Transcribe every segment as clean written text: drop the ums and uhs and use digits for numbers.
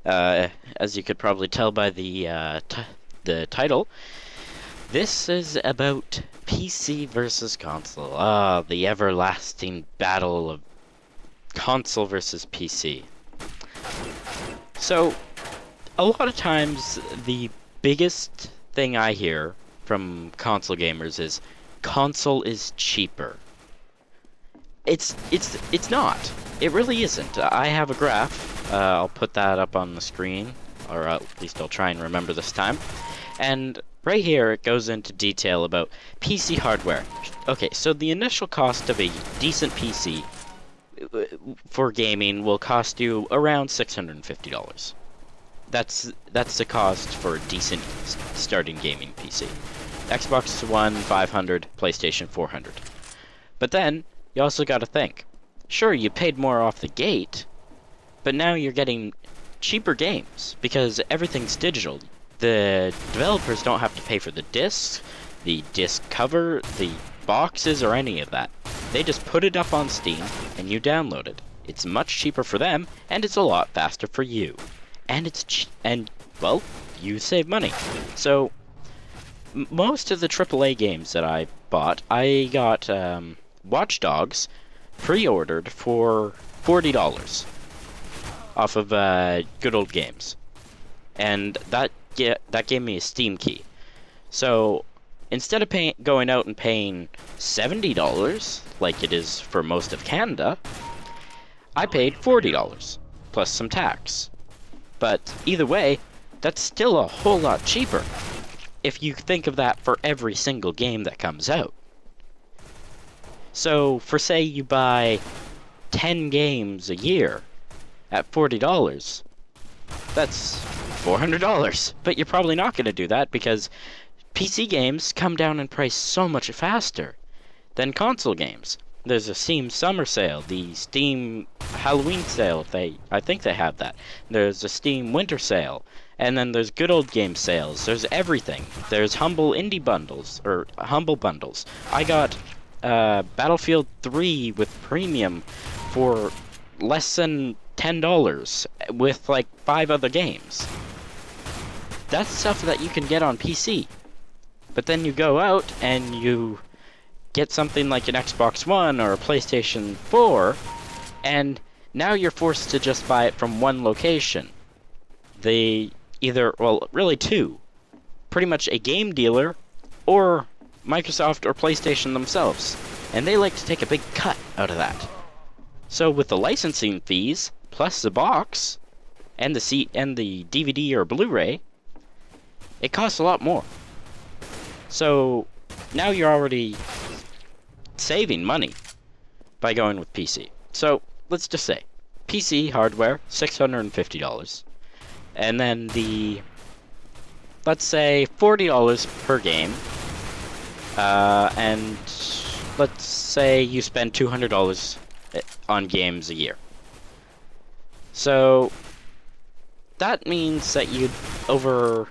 As you could probably tell by the title, this is about PC versus console. Ah, the everlasting battle of console versus PC. So, a lot of times, the biggest thing I hear from console gamers is console is cheaper. It's not. It really isn't. I have a graph. I'll put that up on the screen, or at least I'll try and remember this time. And right here, it goes into detail about PC hardware. Okay, so the initial cost of a decent PC for gaming will cost you around $650. That's the cost for a decent starting gaming PC. Xbox One 500, PlayStation 400. But then you also got to think. Sure, you paid more off the gate, but now you're getting cheaper games because everything's digital. The developers don't have to pay for the discs, the disc cover, the boxes, or any of that. They just put it up on Steam and you download it. It's much cheaper for them, and it's a lot faster for you. And well, you save money. So most of the AAA games that I bought, I got Watch Dogs pre-ordered for $40 off of Good Old Games, and that gave me a Steam key. So instead of going out and paying $70 like it is for most of Canada, I paid $40 plus some tax. But either way, that's still a whole lot cheaper if you think of that for every single game that comes out. So, for say you buy 10 games a year at $40, that's $400. But you're probably not going to do that because PC games come down in price so much faster than console games. There's a Steam Summer Sale, the Steam Halloween Sale, I think they have that. There's a Steam Winter Sale, and then there's Good Old Game sales. There's everything. There's Humble Indie Bundles, or Humble Bundles. I got Battlefield 3 with Premium for less than $10 with like 5 other games. That's stuff that you can get on PC. But then you go out and you get something like an Xbox One or a PlayStation 4, and now you're forced to just buy it from one location. Really two. Pretty much a game dealer or Microsoft or PlayStation themselves. And they like to take a big cut out of that. So with the licensing fees, plus the box, and the DVD or Blu-ray, it costs a lot more. So now you're already saving money by going with PC. So let's just say PC hardware $650, and then let's say $40 per game, and let's say you spend $200 on games a year. So that means that you'd over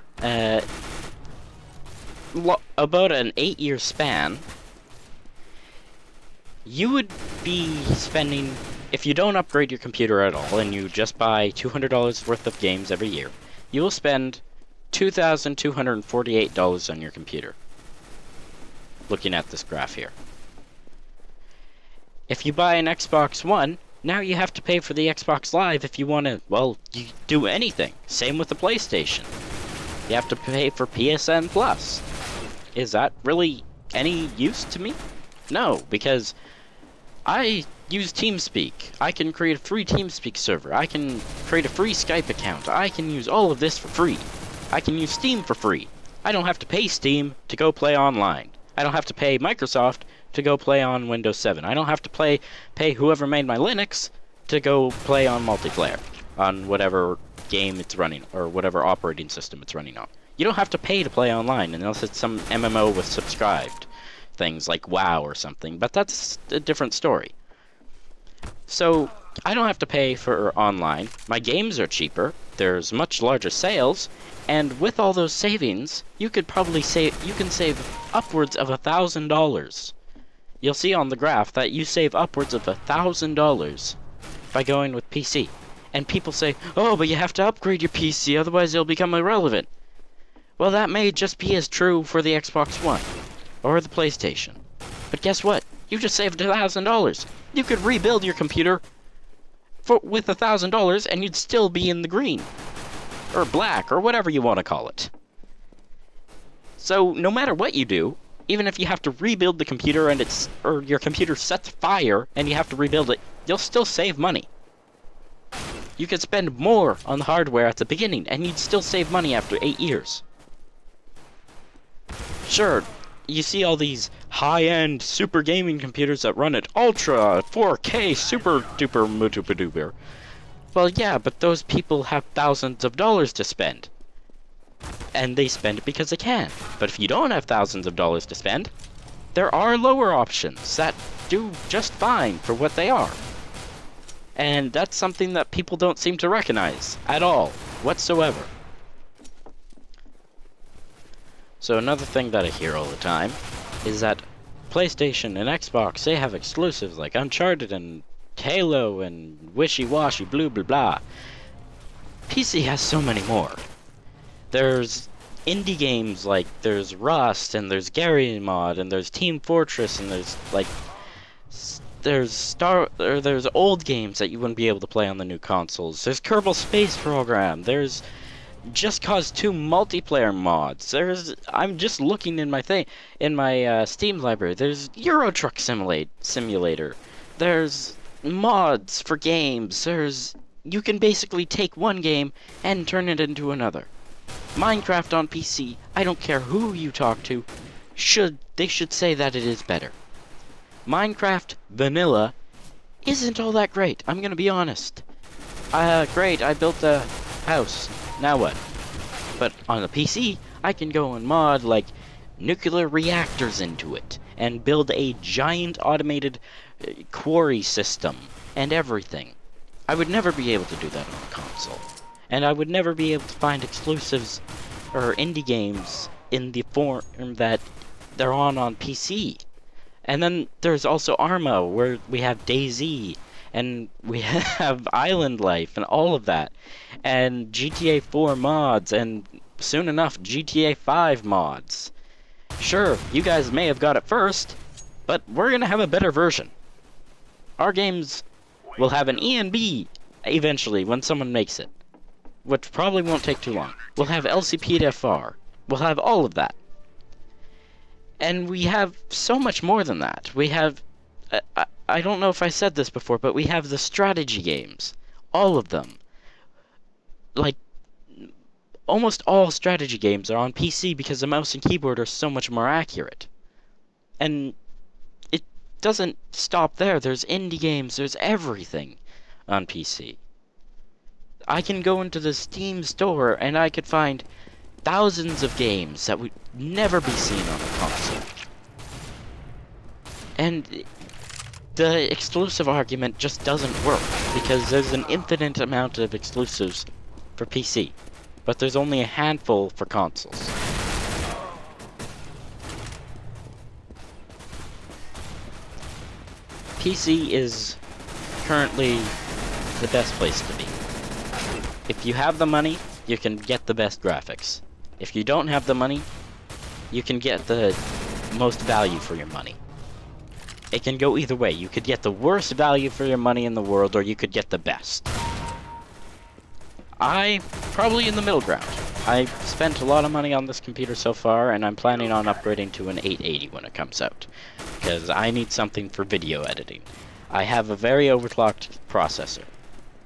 about an 8-year span, you would be spending, if you don't upgrade your computer at all and you just buy $200 worth of games every year, you will spend $2,248 on your computer. Looking at this graph here. If you buy an Xbox One, now you have to pay for the Xbox Live if you want to, you do anything. Same with the PlayStation. You have to pay for PSN Plus. Is that really any use to me? No, because I use TeamSpeak. I can create a free TeamSpeak server. I can create a free Skype account. I can use all of this for free. I can use Steam for free. I don't have to pay Steam to go play online. I don't have to pay Microsoft to go play on Windows 7. I don't have to pay whoever made my Linux to go play on multiplayer on whatever game it's running or whatever operating system it's running on. You don't have to pay to play online unless it's some MMO with subscribed things like WoW or something, but that's a different story. So I don't have to pay for online. My games are cheaper. There's much larger sales, and with all those savings, you can save upwards of $1,000. You'll see on the graph that you save upwards of $1,000 by going with PC. And people say, oh, but you have to upgrade your PC, otherwise it'll become irrelevant. Well, that may just be as true for the Xbox One, or the PlayStation. But guess what? You just saved $1,000. You could rebuild your computer with $1,000 and you'd still be in the green. Or black, or whatever you want to call it. So, no matter what you do, even if you have to rebuild the computer or your computer sets fire and you have to rebuild it, you'll still save money. You could spend more on the hardware at the beginning and you'd still save money after 8 years. Sure, you see all these high-end super gaming computers that run at ultra 4K super duper mootupa duper. Well, yeah, but those people have thousands of dollars to spend. And they spend it because they can. But if you don't have thousands of dollars to spend, there are lower options that do just fine for what they are. And that's something that people don't seem to recognize at all, whatsoever. So another thing that I hear all the time is that PlayStation and Xbox, they have exclusives like Uncharted and Halo and wishy-washy blah blah blah. PC has so many more. There's indie games like there's Rust and there's Gary Mod and there's Team Fortress and there's like there's old games that you wouldn't be able to play on the new consoles. There's Kerbal Space Program. There's Just Cause 2 multiplayer mods. I'm just looking in my Steam library. There's Euro Truck Simulator. There's mods for games. You can basically take one game and turn it into another. Minecraft on PC, I don't care who you talk to, they should say that it is better. Minecraft Vanilla isn't all that great, I'm gonna be honest. Great, I built a house. Now what? But on the PC, I can go and mod like nuclear reactors into it and build a giant automated quarry system and everything. I would never be able to do that on a console. And I would never be able to find exclusives or indie games in the form that they're on PC. And then there's also Arma, where we have DayZ, and we have Island Life, and all of that. And GTA 4 mods, and soon enough, GTA 5 mods. Sure, you guys may have got it first, but we're gonna have a better version. Our games will have an ENB eventually when someone makes it, which probably won't take too long. We'll have LCP-FR. We'll have all of that. And we have so much more than that. We have... I don't know if I said this before, but we have the strategy games. All of them. Like, almost all strategy games are on PC because the mouse and keyboard are so much more accurate. And it doesn't stop there. There's indie games. There's everything on PC. I can go into the Steam store and I could find thousands of games that would never be seen on a console. And the exclusive argument just doesn't work, because there's an infinite amount of exclusives for PC, but there's only a handful for consoles. PC is currently the best place to be. If you have the money, you can get the best graphics. If you don't have the money, you can get the most value for your money. It can go either way. You could get the worst value for your money in the world, or you could get the best. I'm probably in the middle ground. I've spent a lot of money on this computer so far, and I'm planning on upgrading to an 880 when it comes out, because I need something for video editing. I have a very overclocked processor,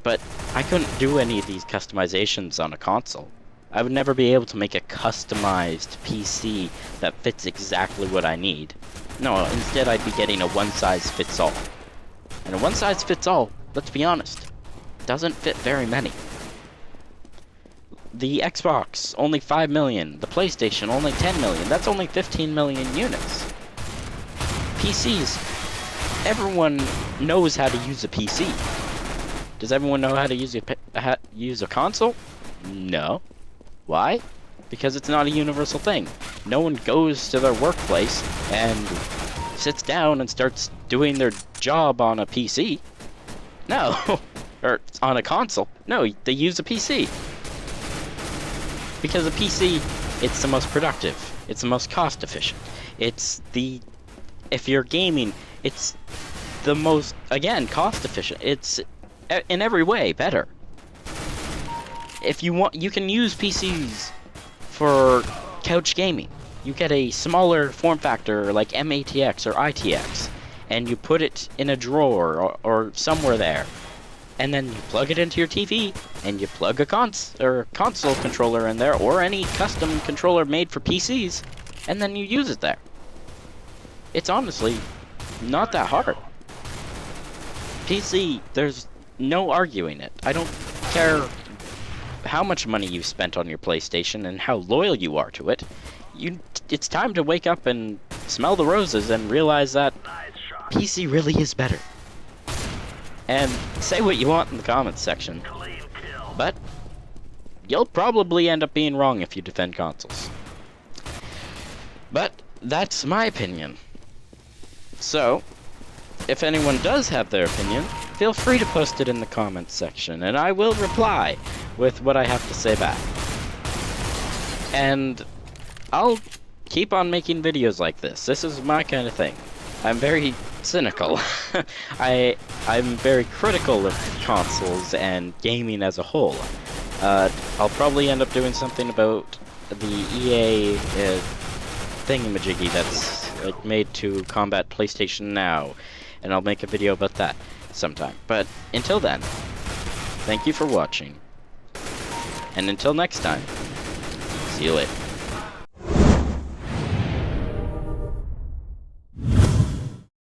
but I couldn't do any of these customizations on a console. I would never be able to make a customized PC that fits exactly what I need. No, instead I'd be getting a one-size-fits-all. And a one-size-fits-all, let's be honest, doesn't fit very many. The Xbox, only 5 million. The PlayStation, only 10 million. That's only 15 million units. PCs, everyone knows how to use a PC. Does everyone know how to use a console? No. Why? Because it's not a universal thing. No one goes to their workplace and sits down and starts doing their job on a PC. No. or on a console. No, they use a PC. Because a PC, it's the most productive. It's the most cost efficient. If you're gaming, it's the most, again, cost efficient. It's in every way better. If you want, you can use PCs for couch gaming. You get a smaller form factor like MATX or ITX, and you put it in a drawer or somewhere there. And then you plug it into your TV, and you plug a console controller in there, or any custom controller made for PCs, and then you use it there. It's honestly not that hard. PC, there's no arguing it. I don't care how much money you've spent on your PlayStation and how loyal you are to it. It's time to wake up and smell the roses and realize that PC really is better. And say what you want in the comments section, but you'll probably end up being wrong if you defend consoles. But that's my opinion. So, if anyone does have their opinion, feel free to post it in the comments section, and I will reply with what I have to say back. And I'll keep on making videos like this. This is my kind of thing. I'm very cynical. I'm very critical of consoles and gaming as a whole. I'll probably end up doing something about the EA thingamajiggy that's like made to combat PlayStation Now, and I'll make a video about that sometime. But until then, thank you for watching, and until next time, see you later.